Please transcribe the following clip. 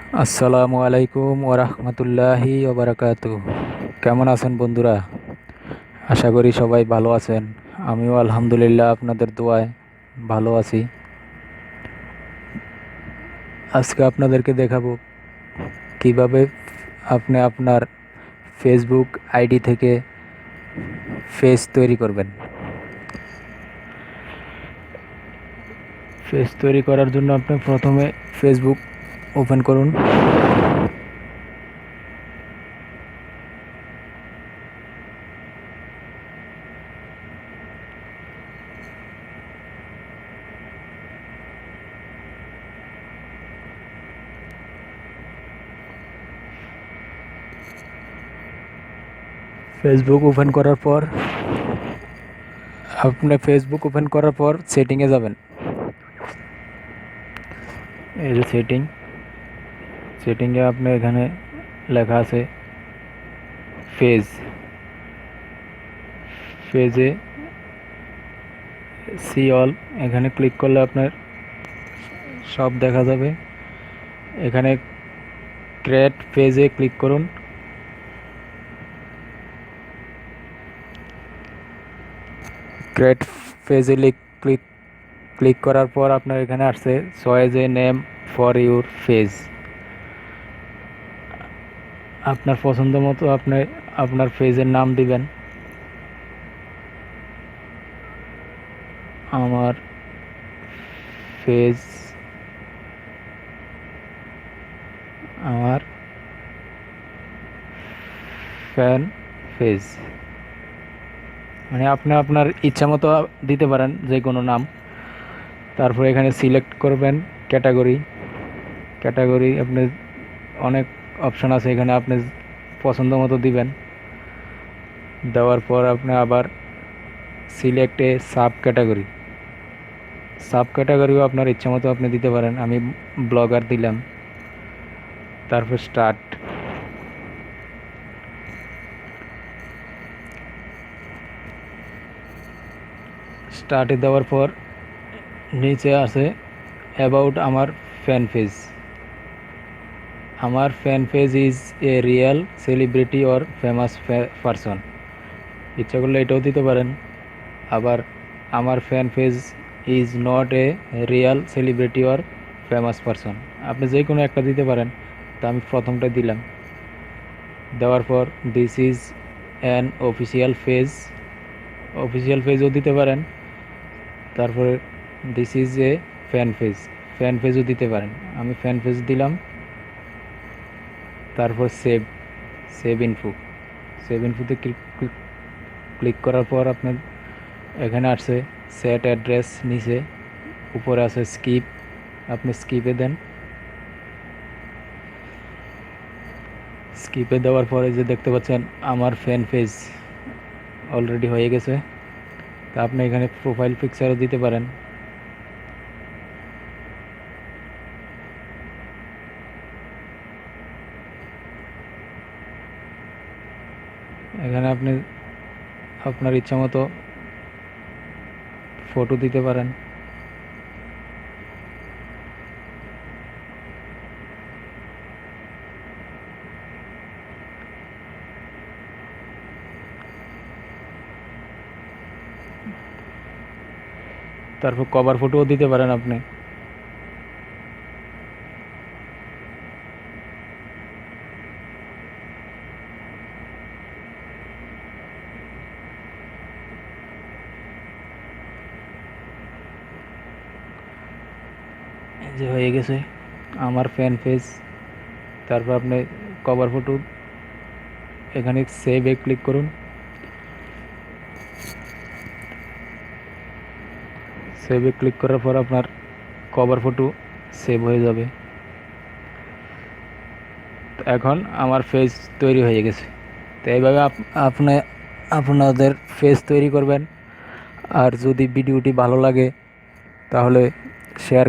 আসসালামু আলাইকুম ওরহমতুল্লাহি ওবরাকাতু। কেমন আছেন বন্ধুরা? আশা করি সবাই ভালো আছেন। আমিও আলহামদুলিল্লাহ আপনাদের দোয়ায় ভালো আছি। আজকে আপনাদেরকে দেখাবো কিভাবে আপনি আপনার ফেসবুক আইডি থেকে পেজ তৈরি করবেন। পেজ তৈরি করার জন্য আপনি প্রথমে ফেসবুক ওপেন করুন। ফেসবুক ওপেন করার পর সেটিংয়ে যাবেন। এই যে সেটিংয়ে আপনি এখানে লেখা আছে পেজে সি অল, এখানে ক্লিক করলে আপনার সব দেখা যাবে। এখানে ক্রিয়েট পেজে ক্লিক করুন। ক্রিয়েট পেজে ক্লিক ক্লিক করার পর আপনার এখানে আসছে choice a name for your page. আপনার পছন্দ মতো আপনি আপনার পেজের নাম দিবেন। আমার পেজ আমার ফ্যান পেজ, মানে আপনি আপনার ইচ্ছা মতো দিতে পারেন যে কোনো নাম। তারপর এখানে সিলেক্ট করবেন ক্যাটাগরি আপনি অনেক অপশন আছে, এখানে আপনি পছন্দ মতো দিবেন। দেওয়ার পর আপনি আবার সিলেক্ট এ সাব ক্যাটাগরিও আপনার ইচ্ছা মতো আপনি দিতে পারেন। আমি ব্লগার দিলাম। তারপর স্টার্টে দেওয়ার পর নিচে আছে অ্যাবাউট আমার fan page is a real celebrity or famous person. ইচ্ছা করলে এটাও দিতে পারেন। আবার আমার fan page is not a real celebrity or famous person, আপনি যে কোনো একটা দিতে পারেন। তা আমি প্রথমটা দিলাম। দেওয়ার পর দিস ইজ অ্যান অফিসিয়াল পেজও দিতে পারেন। তারপরে দিস ইজ এ ফ্যান পেজও দিতে পারেন। আমি ফ্যান পেজ দিলাম। তারপর সেভ ইনফোতে ক্লিক করার পর আপনার এখানে আসছে সেট অ্যাড্রেস, নিচে উপরে আছে স্কিপ, আপনি স্কিপে দেন। স্কিপে দেওয়ার পরে যে দেখতে পাচ্ছেন আমার ফ্যান পেজ অলরেডি হয়ে গেছে। তা আপনি এখানে প্রোফাইল পিকচারও দিতে পারেন। এখানে আপনি আপনার ইচ্ছা মতো ফটো দিতে পারেন। তারপর কভার ফটোও দিতে পারেন আপনি। যে হয়ে গেছে আমার ফ্যান পেজ। তারপর আপনি কভার ফটো এখানে সেভে ক্লিক করুন। সেভে ক্লিক করার পর আপনার কভার ফটো সেভ হয়ে যাবে। এখন আমার পেজ তৈরি হয়ে গেছে। তো এইভাবে আপনি আপনাদের পেজ তৈরি করবেন। আর যদি ভিডিওটি ভালো লাগে তাহলে শেয়ার